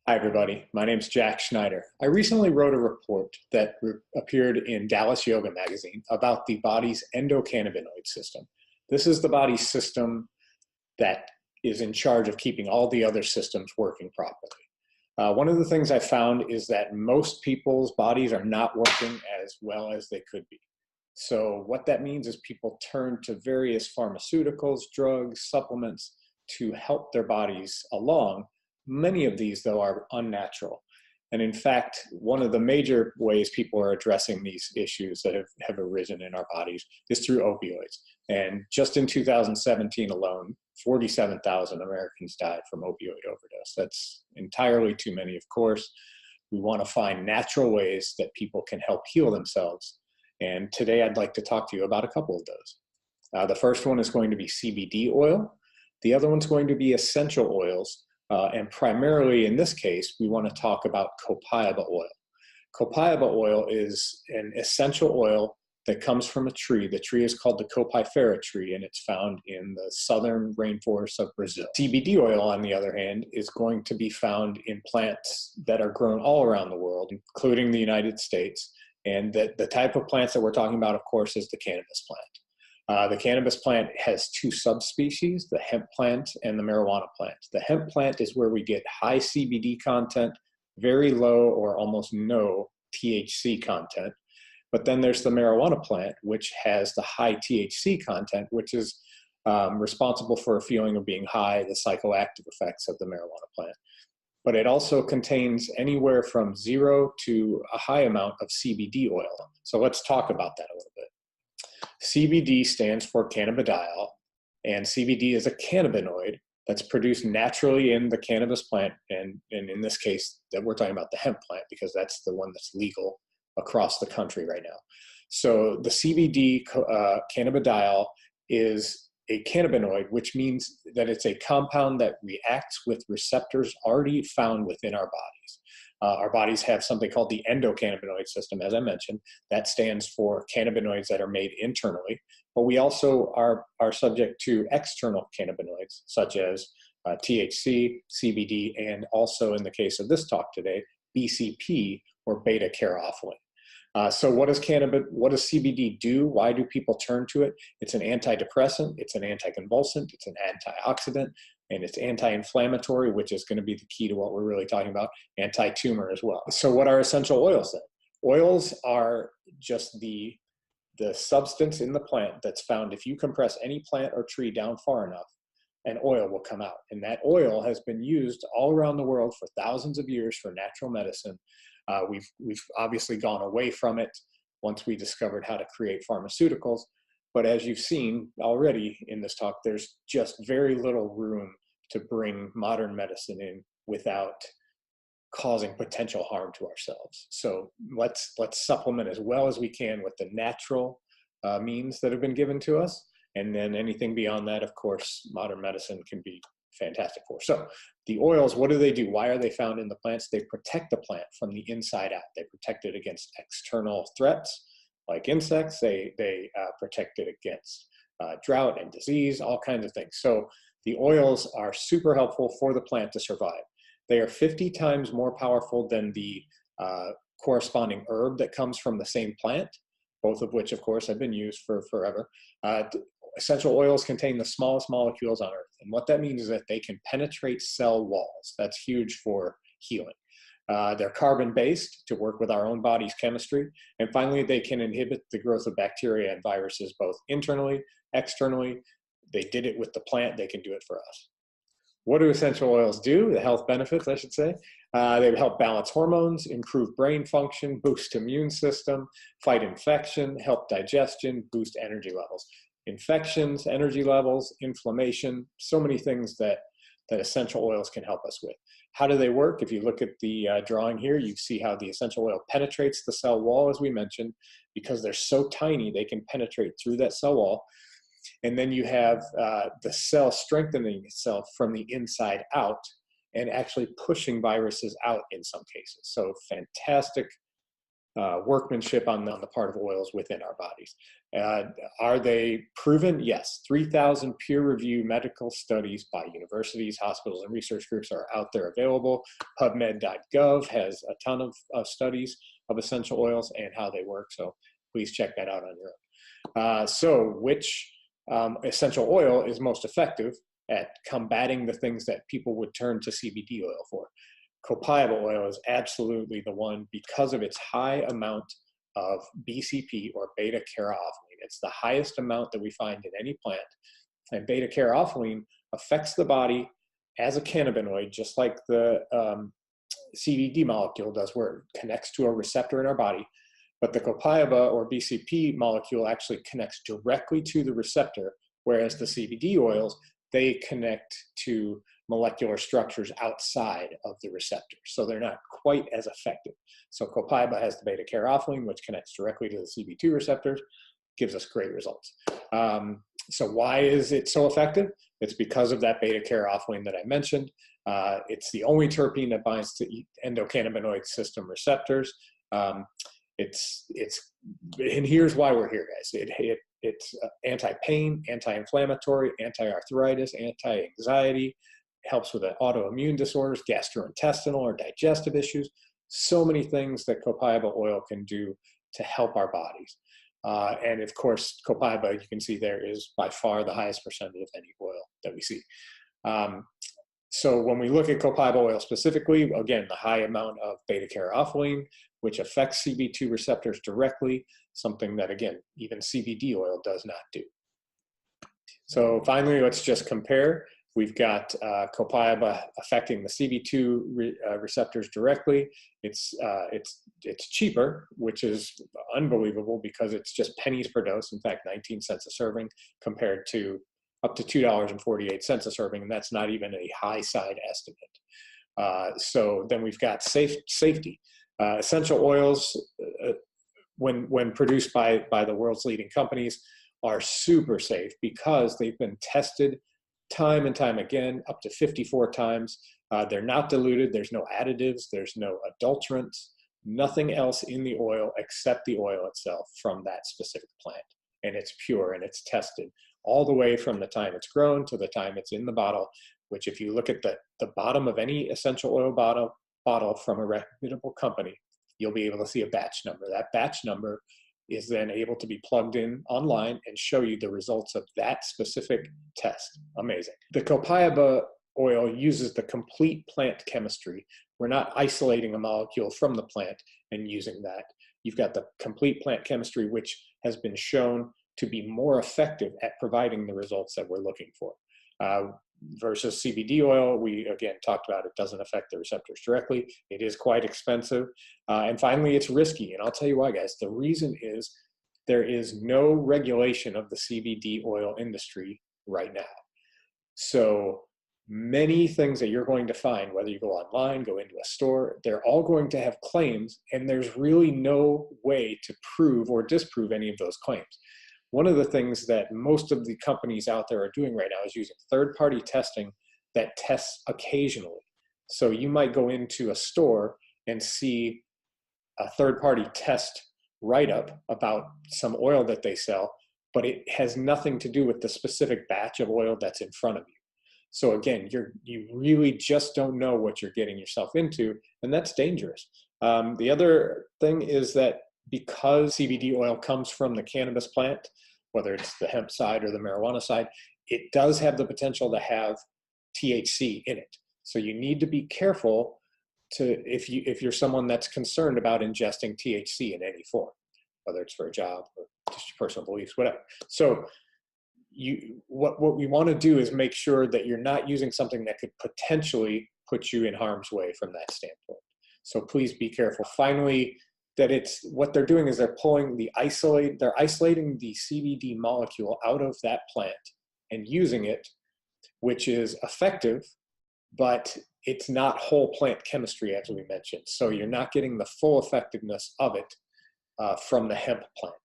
Hi, everybody. My name's Jack Schneider. I recently wrote a report that appeared in Dallas Yoga magazine about the body's endocannabinoid system. This is the body's system that is in charge of keeping all the other systems working properly. One of the things I found is that most people's bodies are not working as well as they could be. So what that means is people turn to various pharmaceuticals, drugs, supplements to help their bodies along. Many of these, though, are unnatural. And in fact, one of the major ways people are addressing these issues that have arisen in our bodies is through opioids. And just in 2017 alone, 47,000 Americans died from opioid overdose. That's entirely too many, of course. We want to find natural ways that people can help heal themselves. And today I'd like to talk to you about a couple of those. The first one is going to be CBD oil. The other one's going to be essential oils. And primarily in this case, we want to talk about copaiba oil. Copaiba oil is an essential oil that comes from a tree. The tree is called the Copaifera tree, and it's found in the southern rainforests of Brazil. CBD oil, on the other hand, is going to be found in plants that are grown all around the world, including the United States. And the type of plants that we're talking about, of course, is the cannabis plant. The cannabis plant has two subspecies, the hemp plant and the marijuana plant. The hemp plant is where we get high CBD content, very low or almost no THC content. But then there's the marijuana plant, which has the high THC content, which is responsible for a feeling of being high, the psychoactive effects of the marijuana plant. But it also contains anywhere from 0 to a high amount of CBD oil. So let's talk about that a little bit. CBD stands for cannabidiol, and CBD is a cannabinoid that's produced naturally in the cannabis plant, and in this case, that we're talking about the hemp plant because that's the one that's legal across the country right now. So the CBD cannabidiol is a cannabinoid, which means that it's a compound that reacts with receptors already found within our bodies. Our bodies have something called the endocannabinoid system, as I mentioned. That stands for cannabinoids that are made internally. But we also are subject to external cannabinoids, such as THC, CBD, and also in the case of this talk today, BCP or beta-caryophyllene. So what does CBD do? Why do people turn to it? It's an antidepressant, it's an anticonvulsant, it's an antioxidant, and it's anti-inflammatory, which is going to be the key to what we're really talking about, anti-tumor as well. So what are essential oils then? Oils are just the substance in the plant that's found if you compress any plant or tree down far enough, an oil will come out. And that oil has been used all around the world for thousands of years for natural medicine. We've obviously gone away from it once we discovered how to create pharmaceuticals. But as you've seen already in this talk, there's just very little room to bring modern medicine in without causing potential harm to ourselves. So let's supplement as well as we can with the natural means that have been given to us. And then anything beyond that, of course, modern medicine can be fantastic for. So the oils, what do? Why are they found in the plants? They protect the plant from the inside out. They protect it against external threats like insects. They protect it against drought and disease, all kinds of things. So the oils are super helpful for the plant to survive. They are 50 times more powerful than the corresponding herb that comes from the same plant, both of which, of course, have been used for forever. Essential oils contain the smallest molecules on Earth. And what that means is that they can penetrate cell walls. That's huge for healing. They're carbon-based to work with our own body's chemistry. And finally, they can inhibit the growth of bacteria and viruses, both internally, externally. They did it with the plant. They can do it for us. What do essential oils do? The health benefits, I should say. They help balance hormones, improve brain function, boost immune system, fight infection, help digestion, boost energy levels. Infections, energy levels, inflammation, so many things that essential oils can help us with. How do they work? If you look at the drawing here, you see how the essential oil penetrates the cell wall, as we mentioned. Because they're so tiny, they can penetrate through that cell wall. And then you have the cell strengthening itself from the inside out and actually pushing viruses out in some cases. So fantastic workmanship on the part of oils within our bodies. Are they proven? Yes. 3,000 peer-reviewed medical studies by universities, hospitals, and research groups are out there available. PubMed.gov has a ton of studies of essential oils and how they work, so please check that out on your own. So which essential oil is most effective at combating the things that people would turn to CBD oil for? Copaiba oil is absolutely the one because of its high amount of BCP, or beta-caryophyllene. It's the highest amount that we find in any plant. And beta-caryophyllene affects the body as a cannabinoid, just like the CBD molecule does, where it connects to a receptor in our body. But the copaiba or BCP molecule actually connects directly to the receptor, whereas the CBD oils, they connect to molecular structures outside of the receptor. So they're not quite as effective. So copaiba has the beta-caryophyllene, which connects directly to the CB2 receptors, gives us great results. So why is it so effective? It's because of that beta-caryophyllene that I mentioned. It's the only terpene that binds to endocannabinoid system receptors. And here's why we're here, guys. It's anti-pain, anti-inflammatory, anti-arthritis, anti-anxiety, helps with autoimmune disorders, gastrointestinal or digestive issues, so many things that copaiba oil can do to help our bodies. And of course, copaiba, you can see there, is by far the highest percentage of any oil that we see. So when we look at copaiba oil specifically, again, the high amount of beta-caryophyllene, which affects CB2 receptors directly, something that, again, even CBD oil does not do. So finally, let's just compare. We've got copaiba affecting the CB2 receptors directly. It's cheaper, which is unbelievable because it's just pennies per dose. In fact, 19 cents a serving compared to up to $2.48 a serving, and that's not even a high side estimate. So then we've got safety. Essential oils, when produced by the world's leading companies, are super safe because they've been tested time and time again, up to 54 times. They're not diluted. There's no additives. There's no adulterants, nothing else in the oil except the oil itself from that specific plant. And it's pure and it's tested all the way from the time it's grown to the time it's in the bottle, which if you look at the bottom of any essential oil bottle from a reputable company, you'll be able to see a batch number. That batch number is then able to be plugged in online and show you the results of that specific test. Amazing. The copaiba oil uses the complete plant chemistry. We're not isolating a molecule from the plant and using that. You've got the complete plant chemistry, which has been shown to be more effective at providing the results that we're looking for. Versus CBD oil, we again talked about, it doesn't affect the receptors directly. It is quite expensive. And finally, it's risky. And I'll tell you why, guys. The reason is there is no regulation of the CBD oil industry right now. So many things that you're going to find, whether you go online, go into a store, they're all going to have claims, and there's really no way to prove or disprove any of those claims. One of the things that most of the companies out there are doing right now is using third-party testing that tests occasionally. So you might go into a store and see a third-party test write-up about some oil that they sell, but it has nothing to do with the specific batch of oil that's in front of you. So again, you really just don't know what you're getting yourself into, and that's dangerous. The other thing is that because CBD oil comes from the cannabis plant, whether it's the hemp side or the marijuana side, it does have the potential to have THC in it. So you need to be careful if you're someone that's concerned about ingesting THC in any form, whether it's for a job or just your personal beliefs, whatever. So what we want to do is make sure that you're not using something that could potentially put you in harm's way from that standpoint. So please be careful. Finally, that what they're doing is they're isolating the CBD molecule out of that plant and using it, which is effective, but it's not whole plant chemistry, as we mentioned. So you're not getting the full effectiveness of it from the hemp plant.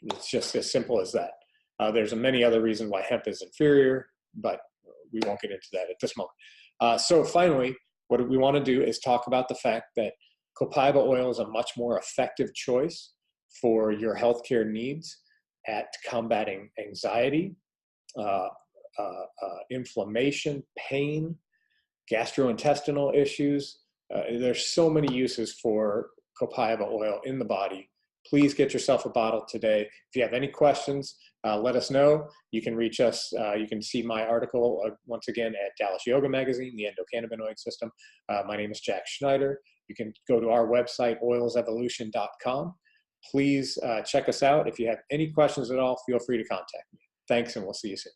It's just as simple as that. There's many other reasons why hemp is inferior, but we won't get into that at this moment. So finally, what we want to do is talk about the fact that Copaiba oil is a much more effective choice for your healthcare needs at combating anxiety, inflammation, pain, gastrointestinal issues. There's so many uses for copaiba oil in the body. Please get yourself a bottle today. If you have any questions, let us know. You can reach us. You can see my article once again at Dallas Yoga Magazine, the endocannabinoid system. My name is Jack Schneider. You can go to our website, oilsevolution.com. Please check us out. If you have any questions at all, feel free to contact me. Thanks, and we'll see you soon.